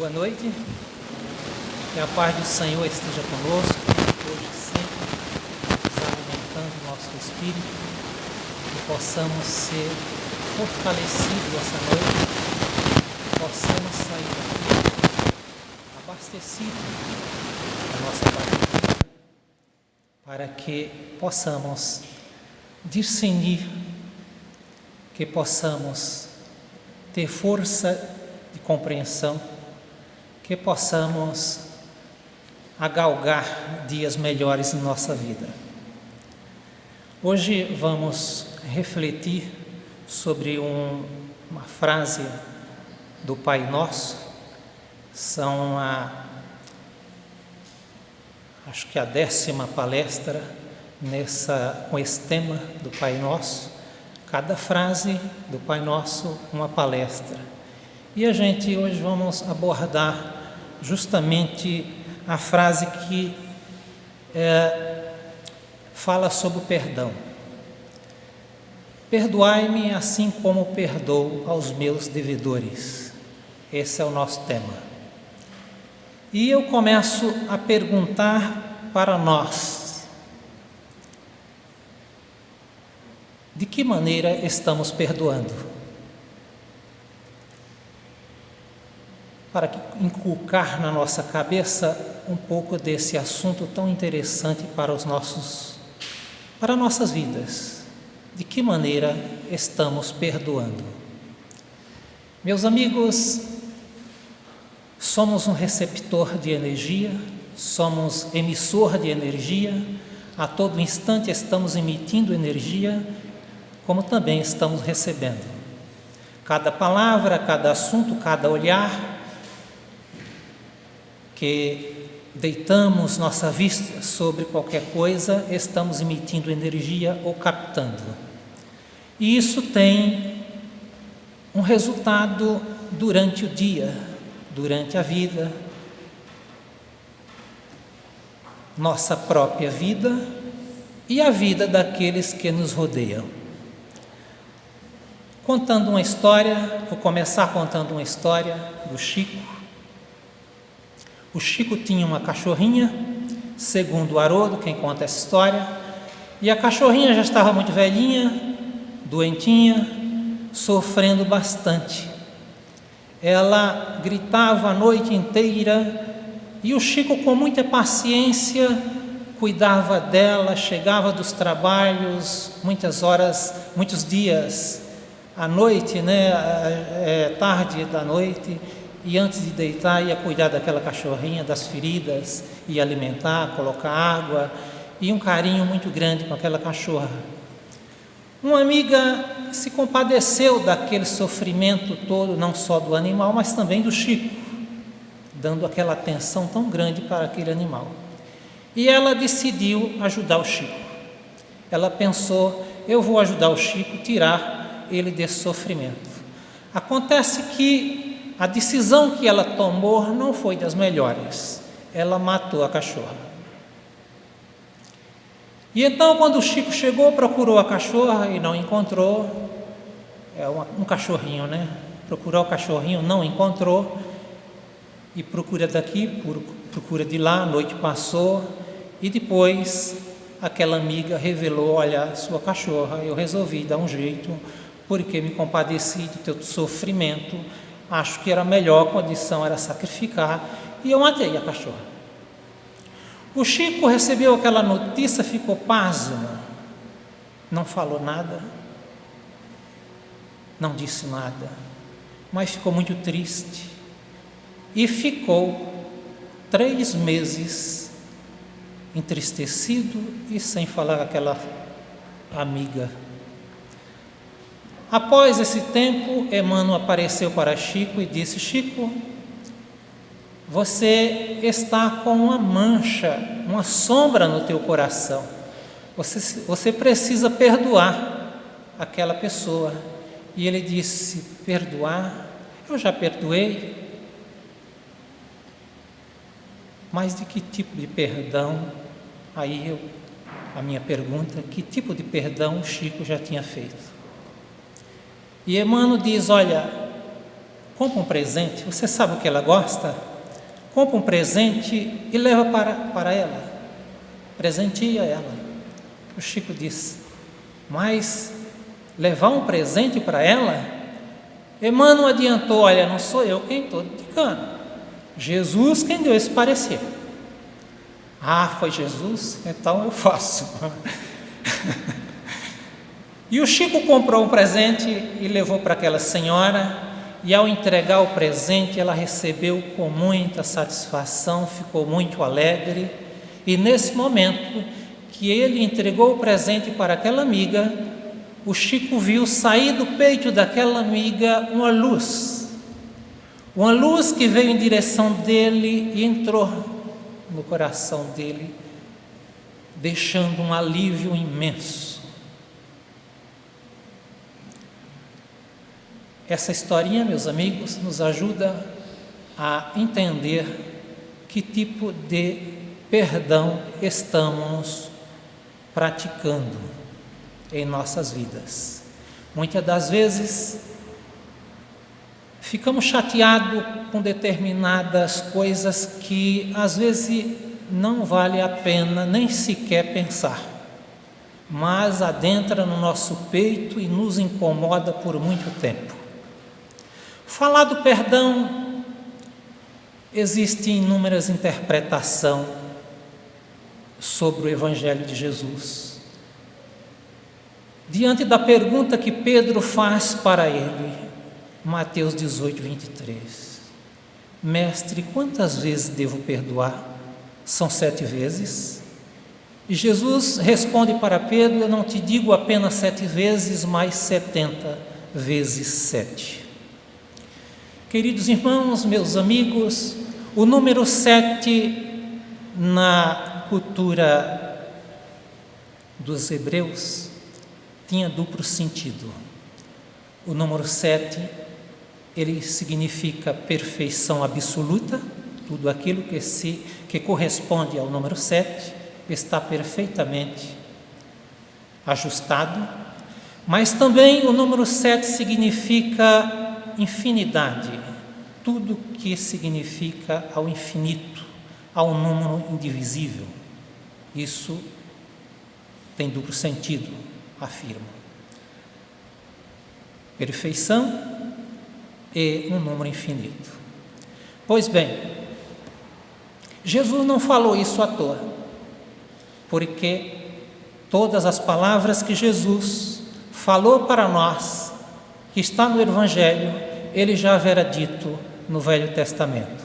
Boa noite, que a paz do Senhor esteja conosco, hoje e sempre, nos alimentando o nosso espírito, que possamos ser fortalecidos essa noite, que possamos sair daqui abastecidos da nossa barriga, para que possamos discernir, que possamos ter força de compreensão, que possamos agalgar dias melhores em nossa vida. Hoje vamos refletir sobre uma frase do Pai Nosso. São acho que a 10ª palestra com esse tema do Pai Nosso. Cada frase do Pai Nosso, uma palestra. E a gente hoje vamos abordar justamente a frase que fala sobre o perdão. Perdoai-me assim como perdoo aos meus devedores. Esse é o nosso tema. E eu começo a perguntar para nós: de que maneira estamos perdoando? Para inculcar na nossa cabeça um pouco desse assunto tão interessante para nossas vidas. De que maneira estamos perdoando? Meus amigos, somos um receptor de energia, somos emissor de energia, a todo instante estamos emitindo energia, como também estamos recebendo. Cada palavra, cada assunto, cada olhar que deitamos nossa vista sobre qualquer coisa, estamos emitindo energia ou captando. E isso tem um resultado durante o dia, durante a vida, nossa própria vida e a vida daqueles que nos rodeiam. Contando uma história, vou começar contando uma história do Chico. O Chico tinha uma cachorrinha, segundo o Haroldo, quem conta essa história, e a cachorrinha já estava muito velhinha, doentinha, sofrendo bastante. Ela gritava a noite inteira e o Chico, com muita paciência, cuidava dela, chegava dos trabalhos, muitas horas, muitos dias, à noite, tarde da noite, e antes de deitar ia cuidar daquela cachorrinha, das feridas, ia alimentar, colocar água, e um carinho muito grande com aquela cachorra. Uma amiga se compadeceu daquele sofrimento todo, não só do animal, mas também do Chico, dando aquela atenção tão grande para aquele animal. E ela decidiu ajudar o Chico. Ela pensou: eu vou ajudar o Chico, tirar ele desse sofrimento. Acontece que a decisão que ela tomou não foi das melhores. Ela matou a cachorra. E então, quando o Chico chegou, procurou a cachorra e não encontrou. Um cachorrinho, né? Procurou o cachorrinho, não encontrou. E procura daqui, procura de lá, a noite passou. E depois, aquela amiga revelou: olha, sua cachorra, eu resolvi dar um jeito, porque me compadeci do teu sofrimento. Acho que era a melhor condição era sacrificar, e eu matei a cachorra. O Chico recebeu aquela notícia, ficou pasmo, não falou nada, não disse nada, mas ficou muito triste e ficou 3 meses entristecido e sem falar com aquela amiga. Após esse tempo, Emmanuel apareceu para Chico e disse: Chico, você está com uma mancha, uma sombra no teu coração. Você precisa perdoar aquela pessoa. E ele disse: perdoar? Eu já perdoei. Mas de que tipo de perdão? A minha pergunta: que tipo de perdão o Chico já tinha feito? E Emmanuel diz: olha, compra um presente, você sabe o que ela gosta? Compra um presente e leva para ela, presenteia ela. O Chico disse, mas levar um presente para ela? Emmanuel adiantou, olha, não sou eu quem estou indicando, Jesus quem deu esse parecer. Ah, foi Jesus? Então eu faço. E o Chico comprou um presente e levou para aquela senhora, e ao entregar o presente, ela recebeu com muita satisfação, ficou muito alegre, e nesse momento que ele entregou o presente para aquela amiga, o Chico viu sair do peito daquela amiga uma luz que veio em direção dele e entrou no coração dele, deixando um alívio imenso. Essa historinha, meus amigos, nos ajuda a entender que tipo de perdão estamos praticando em nossas vidas. Muitas das vezes ficamos chateados com determinadas coisas que às vezes não vale a pena nem sequer pensar, mas adentra no nosso peito e nos incomoda por muito tempo. Falar do perdão, existem inúmeras interpretações sobre o Evangelho de Jesus. Diante da pergunta que Pedro faz para ele, Mateus 18, 23, Mestre, quantas vezes devo perdoar? São 7 vezes? E Jesus responde para Pedro, eu não te digo apenas 7 vezes, mas 70 vezes 7. Queridos irmãos, meus amigos, o número 7 na cultura dos hebreus tinha duplo sentido. O número 7, ele significa perfeição absoluta, tudo aquilo que corresponde ao número 7 está perfeitamente ajustado, mas também o número 7 significa infinidade, tudo que significa ao infinito, ao número indivisível. Isso tem duplo sentido, afirmo. Perfeição e um número infinito. Pois bem, Jesus não falou isso à toa, porque todas as palavras que Jesus falou para nós, que está no Evangelho, ele já havia dito no Velho Testamento.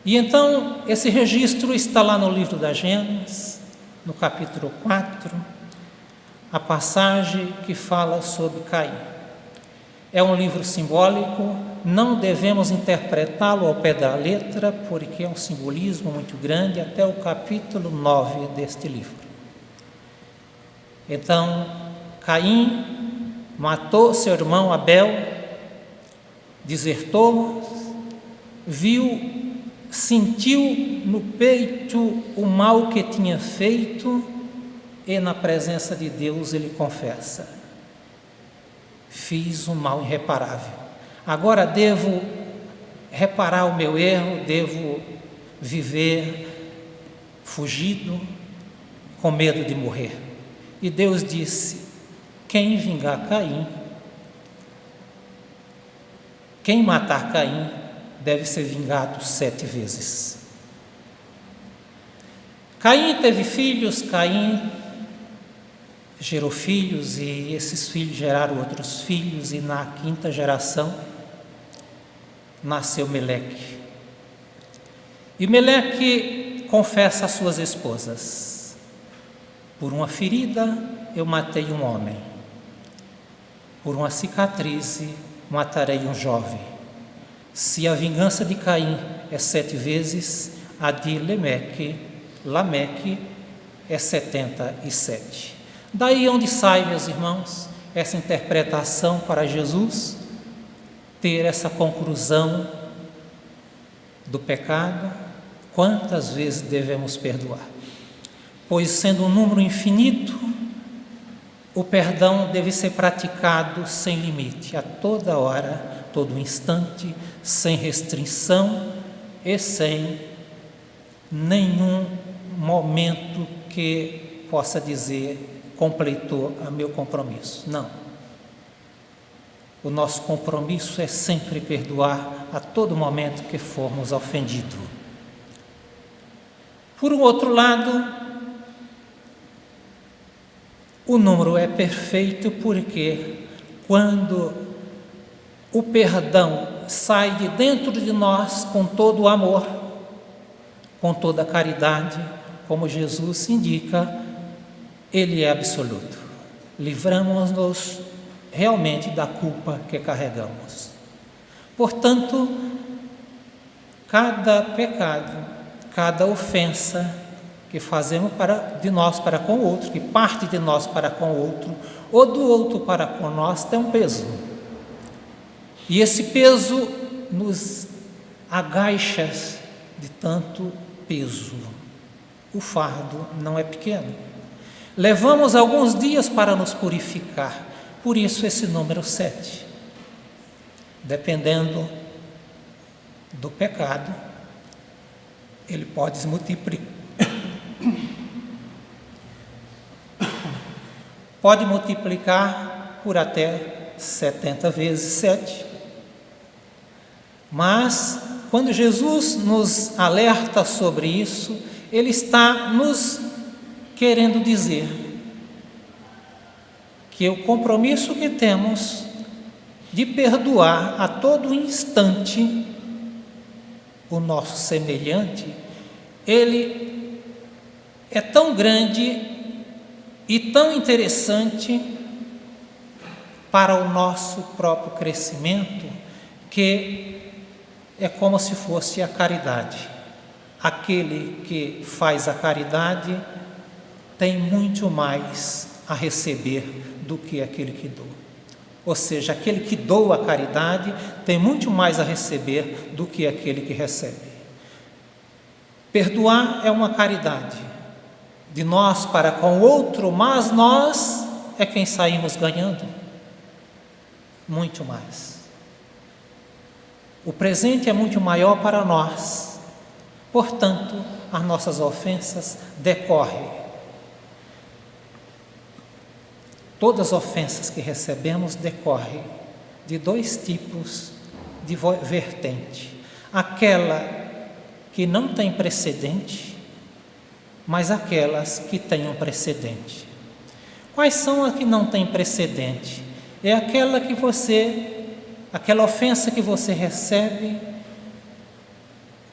E então, esse registro está lá no livro da Gênesis, no capítulo 4, a passagem que fala sobre Caim. É um livro simbólico, não devemos interpretá-lo ao pé da letra, porque é um simbolismo muito grande, até o capítulo 9 deste livro. Então, Caim matou seu irmão Abel, desertou, sentiu no peito o mal que tinha feito e na presença de Deus ele confessa: fiz um mal irreparável, agora devo reparar o meu erro, devo viver fugido, com medo de morrer. E Deus disse: quem vingar Caim, quem matar Caim, deve ser vingado 7 vezes. Caim teve filhos, Caim gerou filhos, e esses filhos geraram outros filhos, e na 5ª geração nasceu Meleque. E Meleque confessa às suas esposas: por uma ferida eu matei um homem, por uma cicatriz matarei um jovem. Se a vingança de Caim é 7 vezes, a de Lameque é 77. Daí onde sai, meus irmãos, essa interpretação para Jesus ter essa conclusão do pecado: quantas vezes devemos perdoar? Pois, sendo um número infinito, o perdão deve ser praticado sem limite, a toda hora, todo instante, sem restrição e sem nenhum momento que possa dizer completou o meu compromisso. Não. O nosso compromisso é sempre perdoar a todo momento que formos ofendidos. Por um outro lado, o número é perfeito porque quando o perdão sai de dentro de nós com todo o amor, com toda a caridade, como Jesus indica, ele é absoluto. Livramos-nos realmente da culpa que carregamos. Portanto, cada pecado, cada ofensa que fazemos de nós para com o outro, que parte de nós para com o outro, ou do outro para com nós, tem um peso. E esse peso nos agacha de tanto peso. O fardo não é pequeno. Levamos alguns dias para nos purificar, por isso esse número 7. Dependendo do pecado, ele pode se multiplicar. Pode multiplicar por até 70 vezes 7. Mas, quando Jesus nos alerta sobre isso, ele está nos querendo dizer que o compromisso que temos de perdoar a todo instante o nosso semelhante, ele é tão grande e tão interessante para o nosso próprio crescimento, que é como se fosse a caridade. Aquele que faz a caridade tem muito mais a receber do que aquele que doa. Ou seja, aquele que doa a caridade tem muito mais a receber do que aquele que recebe. Perdoar é uma caridade de nós para com o outro, mas nós é quem saímos ganhando muito mais. O presente é muito maior para nós, portanto, as nossas ofensas decorrem. Todas as ofensas que recebemos decorrem de dois tipos de vertente. Aquela que não tem precedente, mas aquelas que têm um precedente. Quais são as que não têm precedente? É aquela ofensa que você recebe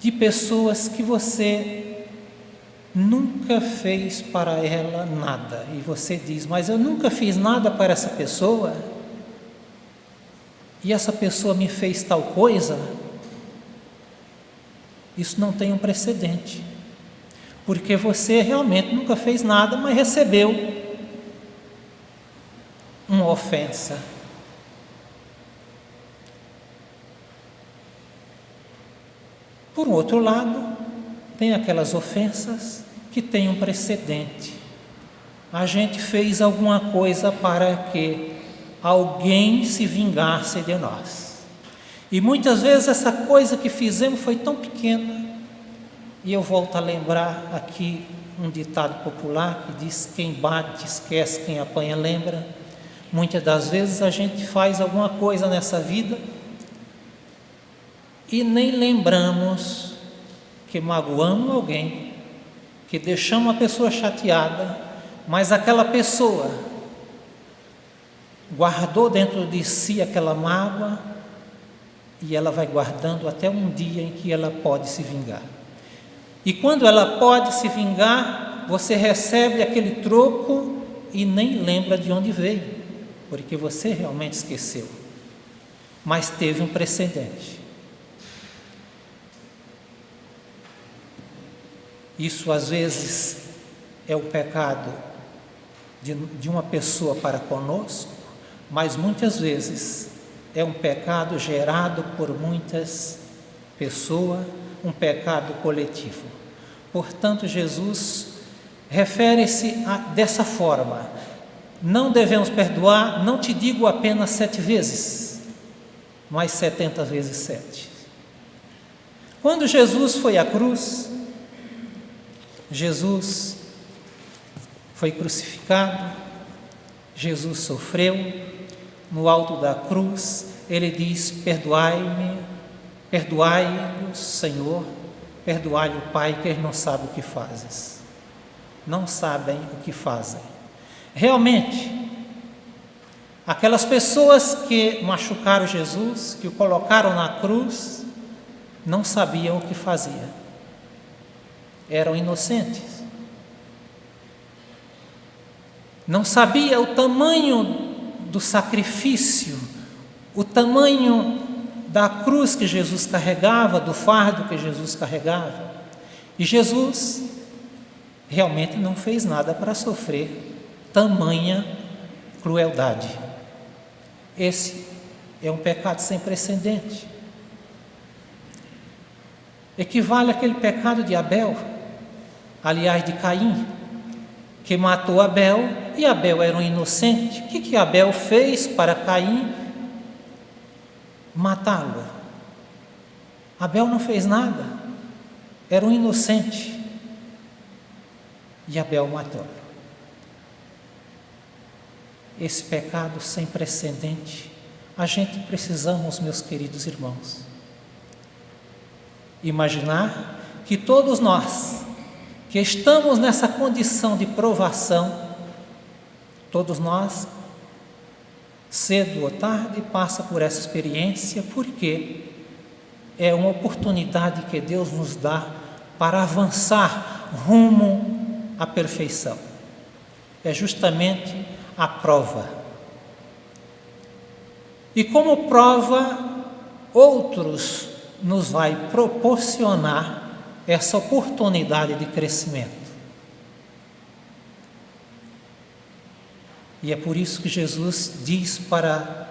de pessoas que você nunca fez para ela nada. E você diz, mas eu nunca fiz nada para essa pessoa, e essa pessoa me fez tal coisa. Isso não tem um precedente, porque você realmente nunca fez nada, mas recebeu uma ofensa. Por outro lado, tem aquelas ofensas que têm um precedente. A gente fez alguma coisa para que alguém se vingasse de nós. E muitas vezes essa coisa que fizemos foi tão pequena. E eu volto a lembrar aqui um ditado popular que diz: quem bate esquece, quem apanha lembra. Muitas das vezes a gente faz alguma coisa nessa vida e nem lembramos que magoamos alguém, que deixamos uma pessoa chateada, mas aquela pessoa guardou dentro de si aquela mágoa e ela vai guardando até um dia em que ela pode se vingar. E quando ela pode se vingar, você recebe aquele troco e nem lembra de onde veio, porque você realmente esqueceu, mas teve um precedente. Isso às vezes é o pecado de uma pessoa para conosco, mas muitas vezes é um pecado gerado por muitas pessoas, um pecado coletivo. Portanto, Jesus refere-se dessa forma: não devemos perdoar, não te digo apenas 7 vezes, mas 70 vezes 7. Quando Jesus foi à cruz, Jesus foi crucificado, Jesus sofreu, no alto da cruz, ele diz: perdoai-me, perdoai-os, Senhor, perdoai-lhe o Pai, que eles não sabem o que fazes. Não sabem o que fazem. Realmente, aquelas pessoas que machucaram Jesus, que o colocaram na cruz, não sabiam o que faziam. Eram inocentes. Não sabia o tamanho do sacrifício, o tamanho da cruz que Jesus carregava, do fardo que Jesus carregava. E Jesus realmente não fez nada para sofrer tamanha crueldade. Esse é um pecado sem precedente. Equivale àquele pecado de Abel, aliás de Caim, que matou Abel, e Abel era um inocente. O que Abel fez para Caim matá-lo? Abel não fez nada, era um inocente, e Abel matou. Esse pecado sem precedente, a gente precisamos, meus queridos irmãos, imaginar que todos nós que estamos nessa condição de provação, todos nós, cedo ou tarde, passa por essa experiência, porque é uma oportunidade que Deus nos dá para avançar rumo à perfeição. É justamente a prova. E como prova, outros nos vai proporcionar essa oportunidade de crescimento. E é por isso que Jesus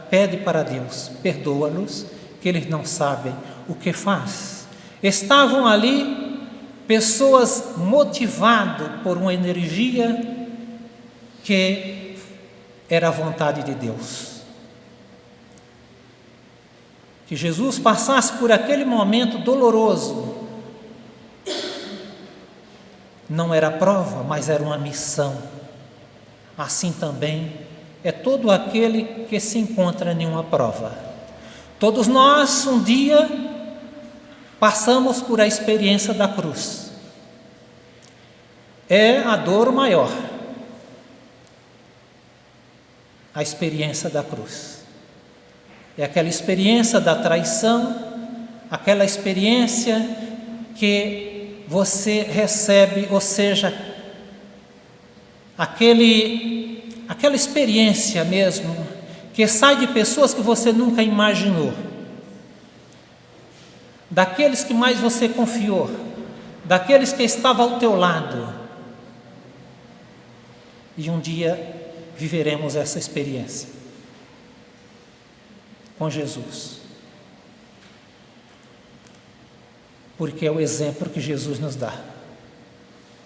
pede para Deus: perdoa-los, que eles não sabem o que faz. Estavam ali pessoas motivadas por uma energia que era a vontade de Deus. Que Jesus passasse por aquele momento doloroso. Não era prova, mas era uma missão. Assim também é todo aquele que se encontra em uma prova. Todos nós, um dia, passamos por a experiência da cruz. É a dor maior, a experiência da cruz. É aquela experiência da traição, aquela experiência que você recebe, ou seja, aquela experiência mesmo, que sai de pessoas que você nunca imaginou, daqueles que mais você confiou, daqueles que estavam ao teu lado. E um dia viveremos essa experiência com Jesus. Porque é o exemplo que Jesus nos dá.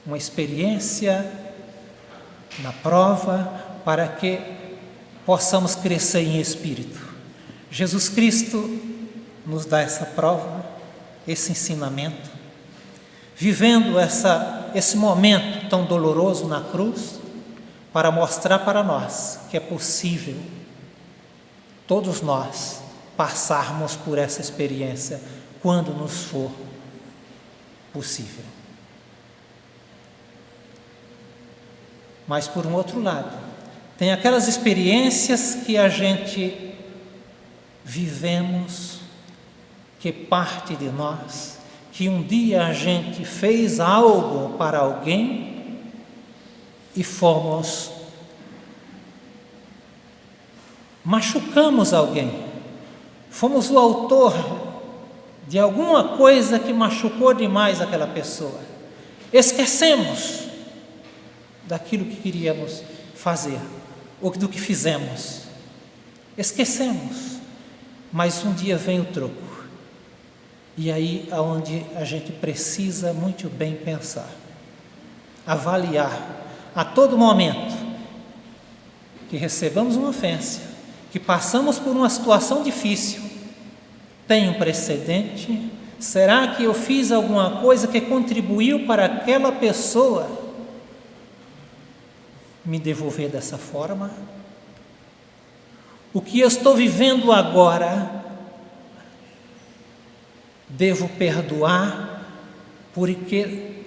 Uma experiência na prova para que possamos crescer em espírito. Jesus Cristo nos dá essa prova, esse ensinamento, vivendo esse momento tão doloroso na cruz, para mostrar para nós que é possível todos nós passarmos por essa experiência quando nos for possível. Mas por um outro lado, tem aquelas experiências que a gente vivemos, que parte de nós, que um dia a gente fez algo para alguém e machucamos alguém, fomos o autor de alguma coisa que machucou demais aquela pessoa. Esquecemos daquilo que queríamos fazer, ou do que fizemos. Esquecemos, mas um dia vem o troco. E aí é onde a gente precisa muito bem pensar, avaliar a todo momento que recebamos uma ofensa, que passamos por uma situação difícil, tem um precedente? Será que eu fiz alguma coisa que contribuiu para aquela pessoa me devolver dessa forma? O que eu estou vivendo agora, devo perdoar porque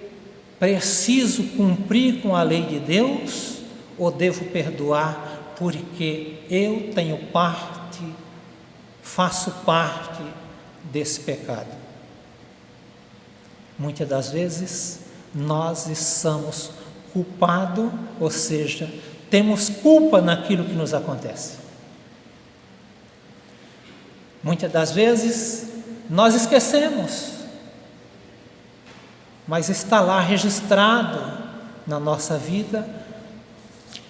preciso cumprir com a lei de Deus, ou devo perdoar porque eu tenho parte, faço parte desse pecado? Muitas das vezes nós somos culpados, ou seja, temos culpa naquilo que nos acontece. Muitas das vezes nós esquecemos, mas está lá registrado na nossa vida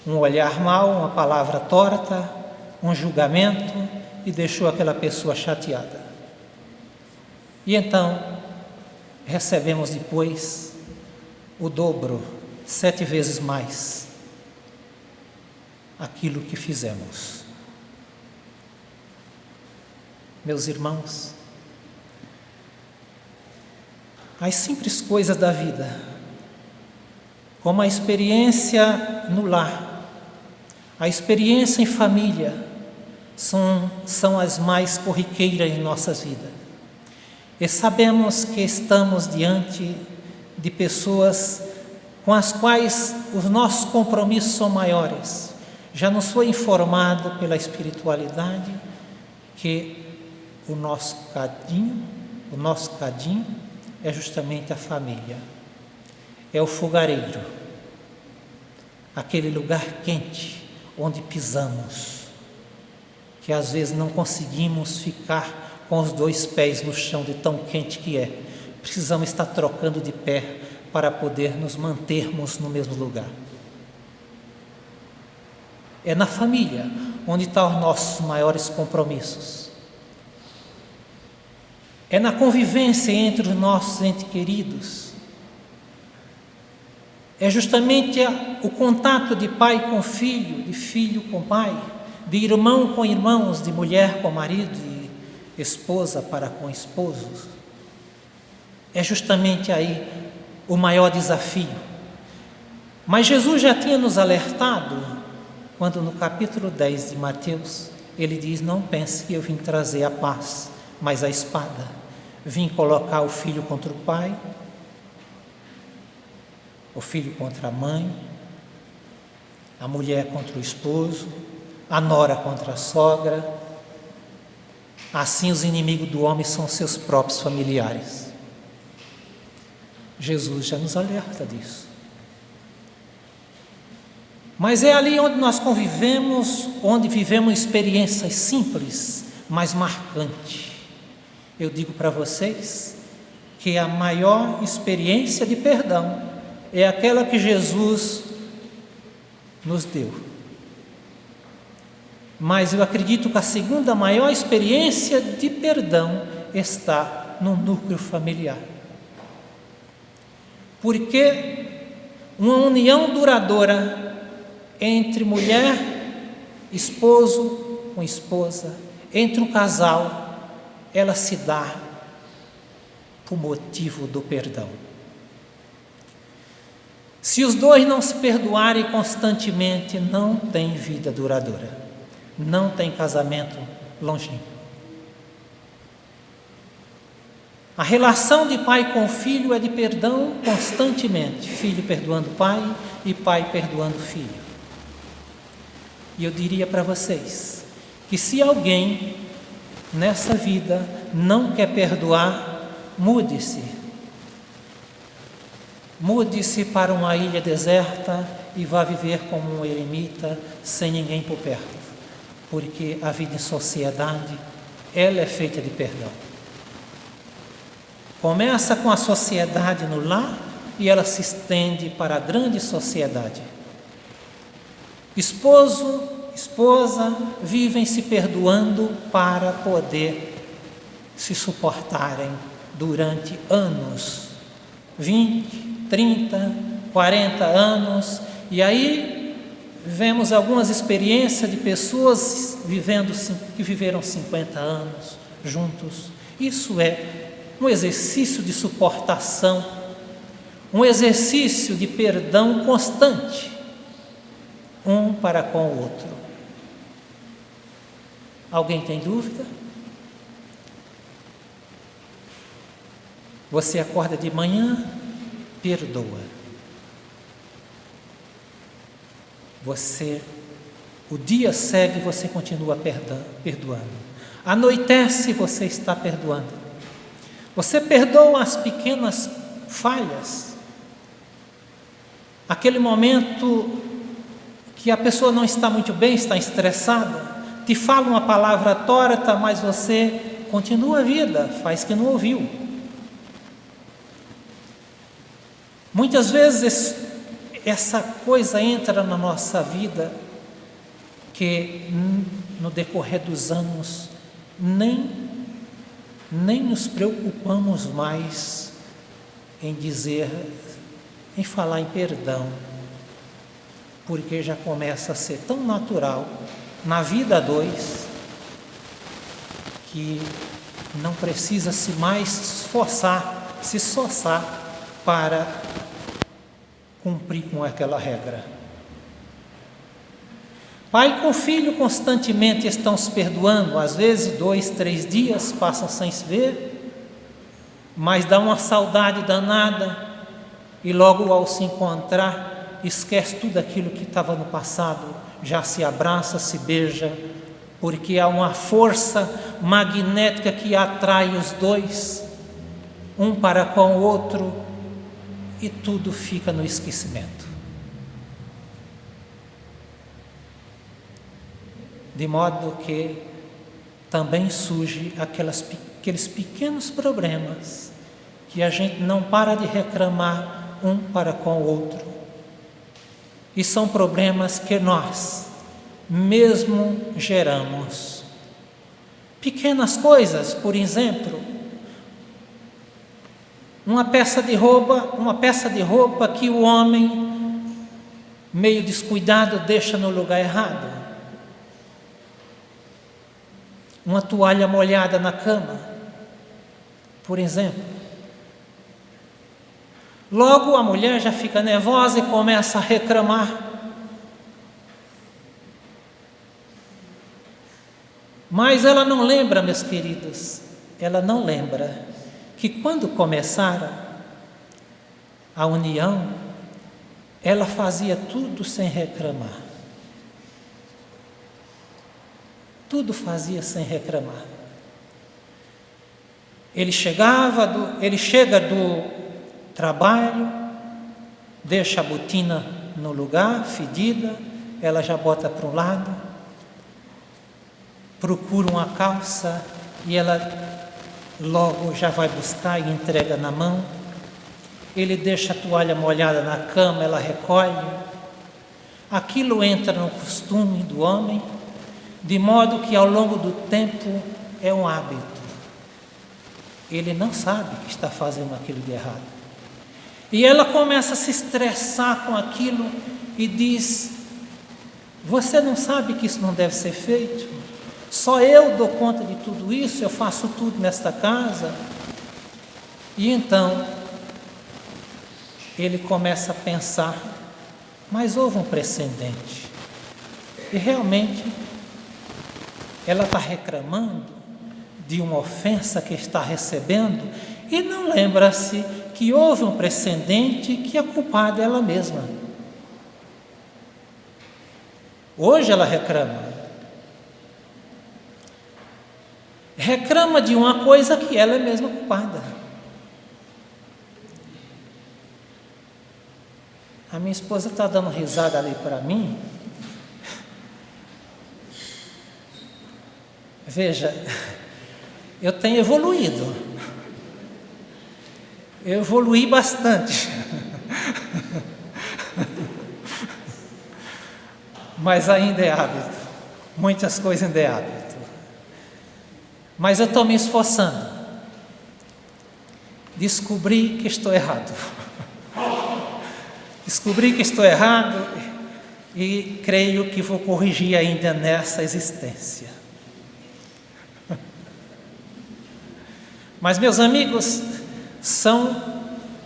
um olhar mau, uma palavra torta, um julgamento, e deixou aquela pessoa chateada. E então recebemos depois o dobro, 7 vezes mais aquilo que fizemos. Meus irmãos, as simples coisas da vida, como a experiência no lar, a experiência em família, são as mais corriqueiras em nossas vidas. E sabemos que estamos diante de pessoas com as quais os nossos compromissos são maiores. Já nos foi informado pela espiritualidade que o nosso cadinho é justamente a família, é o fogareiro, aquele lugar quente onde pisamos, que às vezes não conseguimos ficar com os 2 pés no chão de tão quente que é. Precisamos estar trocando de pé para poder nos mantermos no mesmo lugar. É na família onde estão os nossos maiores compromissos. É na convivência entre os nossos entes queridos. É justamente o contato de pai com filho, de filho com pai, de irmão com irmãos, de mulher com marido, de esposa para com esposos. É justamente aí o maior desafio. Mas Jesus já tinha nos alertado, quando no capítulo 10 de Mateus, ele diz: não pense que eu vim trazer a paz, mas a espada. Vim colocar o filho contra o pai, o filho contra a mãe, a mulher contra o esposo, a nora contra a sogra. Assim os inimigos do homem são seus próprios familiares. Jesus já nos alerta disso. Mas é ali onde nós convivemos, onde vivemos experiências simples, mas marcantes. Eu digo para vocês que a maior experiência de perdão é aquela que Jesus nos deu. Mas eu acredito que a segunda maior experiência de perdão está no núcleo familiar. Porque uma união duradoura entre mulher, esposo com esposa, entre um casal, ela se dá por motivo do perdão. Se os dois não se perdoarem constantemente, não tem vida duradoura, não tem casamento longínquo. A relação de pai com filho é de perdão constantemente, filho perdoando pai e pai perdoando filho. E eu diria para vocês que se alguém nessa vida não quer perdoar, mude-se. Mude-se para uma ilha deserta e vá viver como um eremita, sem ninguém por perto. Porque a vida em sociedade, ela é feita de perdão. Começa com a sociedade no lar e ela se estende para a grande sociedade. Esposo, esposa vivem se perdoando para poder se suportarem durante anos, 20, 30, 40 anos, e aí vemos algumas experiências de pessoas que viveram 50 anos juntos. Isso é um exercício de suportação, um exercício de perdão constante, um para com o outro. Alguém tem dúvida? Você acorda de manhã, perdoa. O dia segue, você continua perdoando. Anoitece, você está perdoando. Você perdoa as pequenas falhas. Aquele momento que a pessoa não está muito bem, está estressada, te fala uma palavra torta, mas você continua a vida, faz que não ouviu. Muitas vezes essa coisa entra na nossa vida que no decorrer dos anos nem nos preocupamos mais em falar em perdão, porque já começa a ser tão natural na vida a dois que não precisa se mais se esforçar para cumprir com aquela regra. Pai com filho constantemente estão se perdoando, às vezes 2, 3 dias passam sem se ver, mas dá uma saudade danada e logo ao se encontrar esquece tudo aquilo que estava no passado, já se abraça, se beija, porque há uma força magnética que atrai os dois, um para com o outro, e tudo fica no esquecimento. De modo que também surge aqueles pequenos problemas que a gente não para de reclamar um para com o outro. E são problemas que nós mesmo geramos. Pequenas coisas, por exemplo, uma peça de roupa que o homem, meio descuidado, deixa no lugar errado. Uma toalha molhada na cama, por exemplo. Logo a mulher já fica nervosa e começa a reclamar. Mas ela não lembra, meus queridos, ela não lembra que quando começaram a união, ela fazia tudo sem reclamar. Tudo fazia sem reclamar. Ele chega do trabalho, deixa a botina no lugar, fedida, ela já bota para um lado, procura uma calça e ela logo já vai buscar e entrega na mão. Ele deixa a toalha molhada na cama, ela recolhe. Aquilo entra no costume do homem, de modo que ao longo do tempo é um hábito. Ele não sabe que está fazendo aquilo de errado. E ela começa a se estressar com aquilo e diz: você não sabe que isso não deve ser feito? Só eu dou conta de tudo isso, eu faço tudo nesta casa. E então ele começa a pensar, mas houve um precedente. E realmente ela está reclamando de uma ofensa que está recebendo e não lembra-se que houve um precedente que a culpada é ela mesma. Hoje ela reclama de uma coisa que ela é mesma culpada. A minha esposa está dando risada ali para mim. Veja, eu tenho evoluído. Eu evoluí bastante. Mas ainda é hábito. Muitas coisas ainda é hábito. Mas eu estou me esforçando. Descobri que estou errado. e creio que vou corrigir ainda nessa existência. Mas, meus amigos, são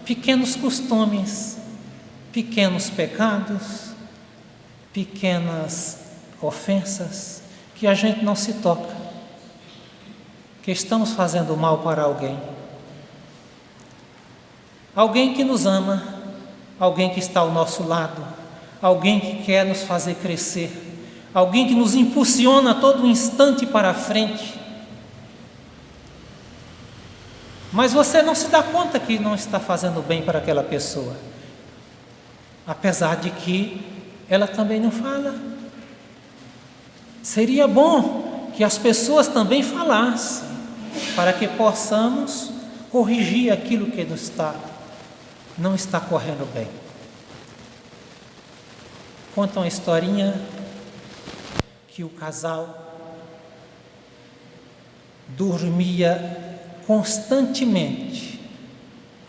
pequenos costumes, pequenos pecados, pequenas ofensas que a gente não se toca, que estamos fazendo mal para alguém. Alguém que nos ama, alguém que está ao nosso lado, alguém que quer nos fazer crescer, alguém que nos impulsiona a todo instante para a frente. Mas você não se dá conta que não está fazendo bem para aquela pessoa, apesar de que ela também não fala. Seria bom que as pessoas também falassem, para que possamos corrigir aquilo que não está correndo bem. Conta uma historinha que o casal dormia constantemente,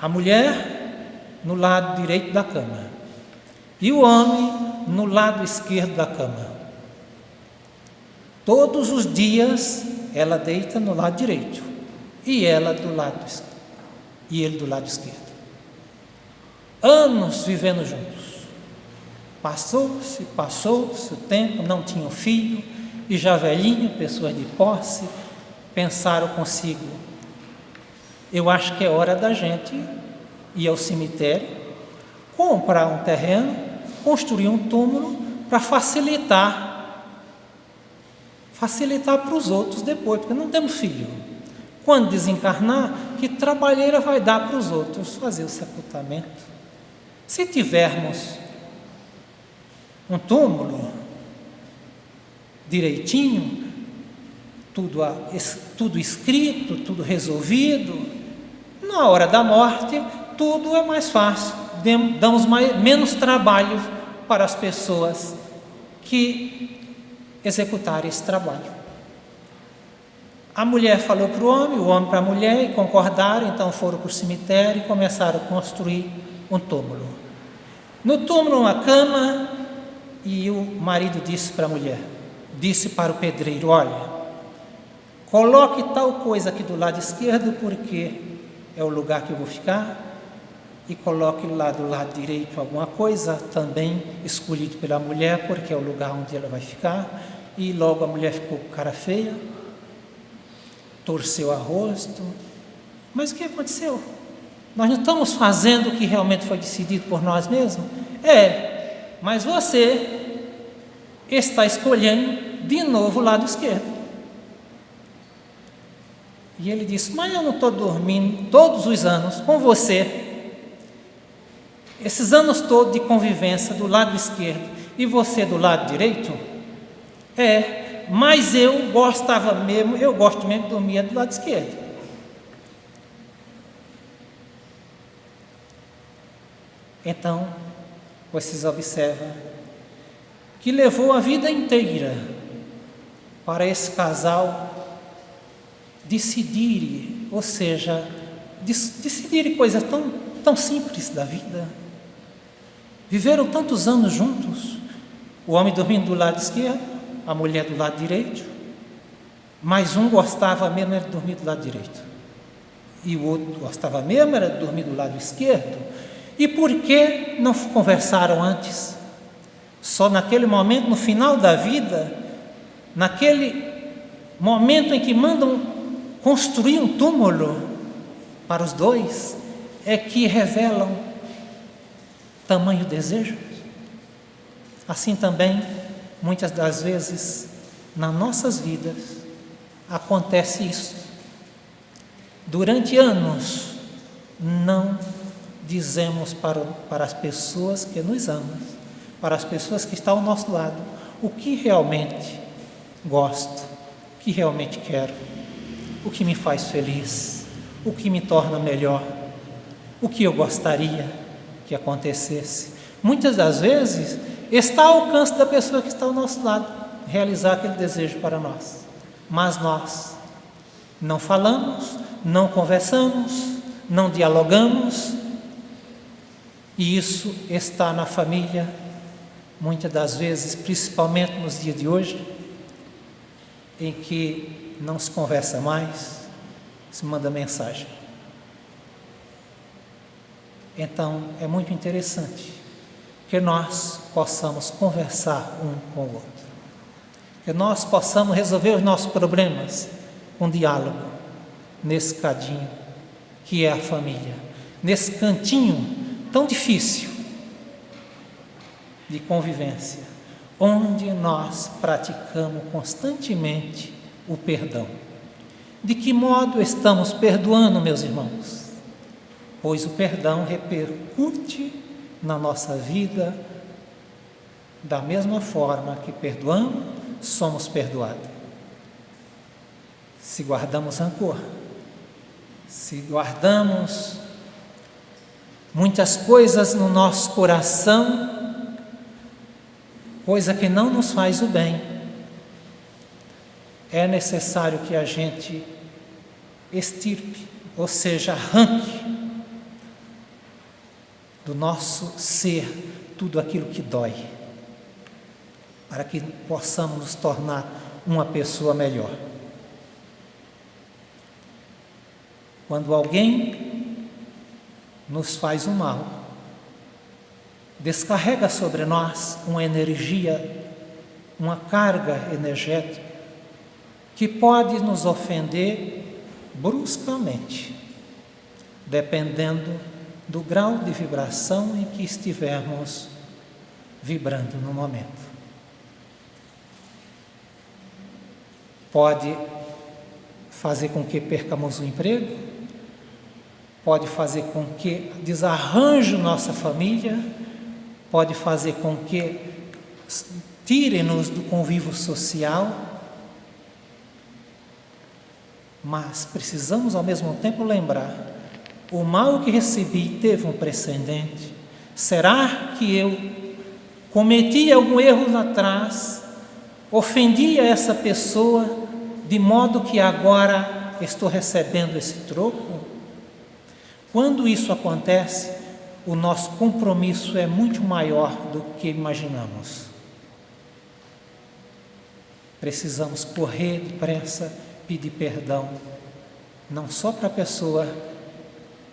a mulher no lado direito da cama e o homem no lado esquerdo da cama. Todos os dias ela deita no lado direito e ela do lado e ele do lado esquerdo. Anos vivendo juntos. Passou-se o tempo, não tinham filho, e já velhinho, pessoas de posse, pensaram consigo: eu acho que é hora da gente ir ao cemitério, comprar um terreno, construir um túmulo para facilitar para os outros depois, porque não temos filho. Quando desencarnar, que trabalheira vai dar para os outros fazer o sepultamento? Se tivermos um túmulo direitinho, tudo escrito, tudo resolvido, na hora da morte tudo é mais fácil, damos menos trabalho para as pessoas que executarem esse trabalho. A mulher falou para o homem para a mulher, e concordaram, então foram para o cemitério e começaram a construir um túmulo. No túmulo, uma cama, e o marido disse para a mulher, disse para o pedreiro: olha, coloque tal coisa aqui do lado esquerdo, porque é o lugar que eu vou ficar, e coloque lá do lado direito alguma coisa, também escolhido pela mulher, porque é o lugar onde ela vai ficar. E logo a mulher ficou com cara feia, torceu o rosto. Mas o que aconteceu? Nós não estamos fazendo o que realmente foi decidido por nós mesmos? Mas você está escolhendo de novo o lado esquerdo. E ele disse: mas eu não estou dormindo todos os anos com você, esses anos todos de convivência do lado esquerdo e você do lado direito? Mas eu gosto mesmo de dormir do lado esquerdo. Então, vocês observam que levou a vida inteira para esse casal decidirem, ou seja, decidirem coisas tão simples da vida. Viveram tantos anos juntos, o homem dormindo do lado esquerdo, a mulher do lado direito, mas um gostava mesmo era de dormir do lado direito, e o outro gostava mesmo era de dormir do lado esquerdo. E por que não conversaram antes? Só naquele momento, no final da vida, naquele momento em que mandam construir um túmulo para os dois, é que revelam tamanho desejo. Assim também, muitas das vezes, nas nossas vidas, acontece isso. Durante anos, não dizemos para as pessoas que nos amam, para as pessoas que estão ao nosso lado, o que realmente gosto, o que realmente quero, o que me faz feliz, o que me torna melhor, o que eu gostaria que acontecesse. Muitas das vezes está ao alcance da pessoa que está ao nosso lado realizar aquele desejo para nós, mas nós não falamos, não conversamos, não dialogamos. E isso está na família, muitas das vezes, principalmente nos dias de hoje, em que não se conversa mais, se manda mensagem. Então, é muito interessante que nós possamos conversar um com o outro, que nós possamos resolver os nossos problemas com diálogo, nesse cadinho que é a família, nesse cantinho tão difícil de convivência, onde nós praticamos constantemente o perdão. De que modo estamos perdoando, meus irmãos? Pois o perdão repercute na nossa vida da mesma forma que perdoamos, somos perdoados. Se guardamos rancor, se guardamos muitas coisas no nosso coração, coisa que não nos faz o bem, é necessário que a gente extirpe, ou seja, arranque do nosso ser tudo aquilo que dói, para que possamos nos tornar uma pessoa melhor. Quando alguém nos faz o mal, descarrega sobre nós uma energia, uma carga energética, que pode nos ofender bruscamente, dependendo do grau de vibração em que estivermos vibrando no momento. Pode fazer com que percamos o emprego, pode fazer com que desarranje nossa família, pode fazer com que tire-nos do convívio social, mas precisamos ao mesmo tempo lembrar: o mal que recebi teve um precedente. Será que eu cometi algum erro lá atrás, ofendi essa pessoa, de modo que agora estou recebendo esse troco? Quando isso acontece, o nosso compromisso é muito maior do que imaginamos. Precisamos correr depressa, pedir perdão, não só para a pessoa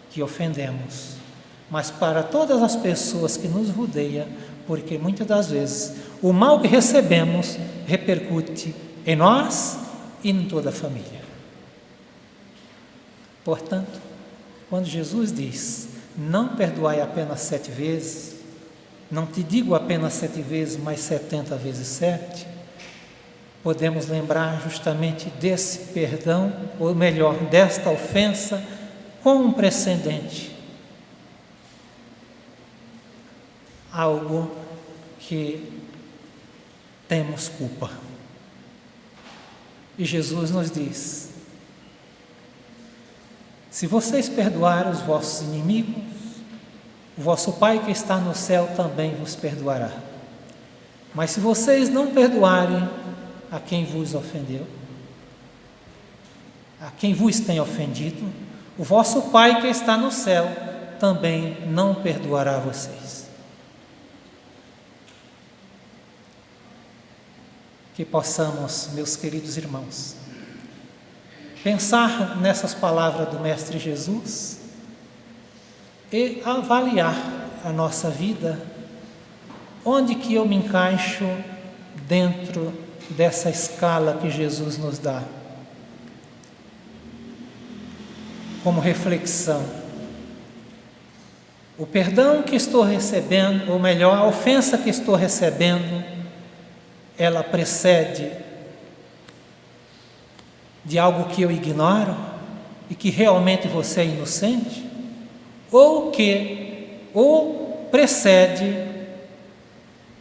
que ofendemos, mas para todas as pessoas que nos rodeiam, porque muitas das vezes o mal que recebemos repercute em nós e em toda a família. Portanto, quando Jesus diz: não perdoai apenas 7 vezes, não te digo apenas 7 vezes, mas 70 vezes 7, podemos lembrar justamente desse perdão, ou melhor, desta ofensa com um precedente. Algo que temos culpa. E Jesus nos diz: se vocês perdoarem os vossos inimigos, o vosso Pai que está no céu também vos perdoará. Mas se vocês não perdoarem a quem vos ofendeu, a quem vos tem ofendido, o vosso Pai que está no céu também não perdoará vocês. Que possamos, meus queridos irmãos, pensar nessas palavras do Mestre Jesus e avaliar a nossa vida, onde que eu me encaixo dentro dessa escala que Jesus nos dá. Como reflexão, o perdão que estou recebendo, ou melhor, a ofensa que estou recebendo, ela precede de algo que eu ignoro e que realmente você é inocente, ou precede,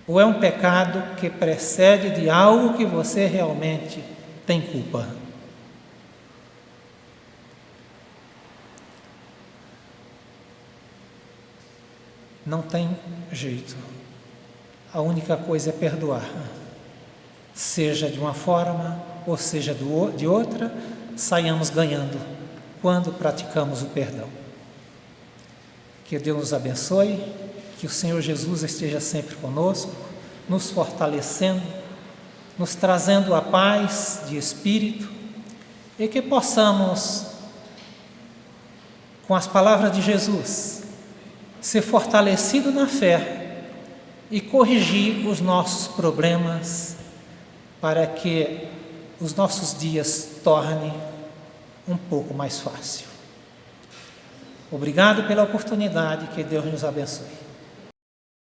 ou é um pecado que precede de algo que você realmente tem culpa. Não tem jeito. A única coisa é perdoar. Seja de uma forma ou seja de outra, saiamos ganhando quando praticamos o perdão. Que Deus nos abençoe, que o Senhor Jesus esteja sempre conosco, nos fortalecendo, nos trazendo a paz de espírito, e que possamos, com as palavras de Jesus, ser fortalecidos na fé e corrigir os nossos problemas para que os nossos dias tornem um pouco mais fácil. Obrigado pela oportunidade, que Deus nos abençoe.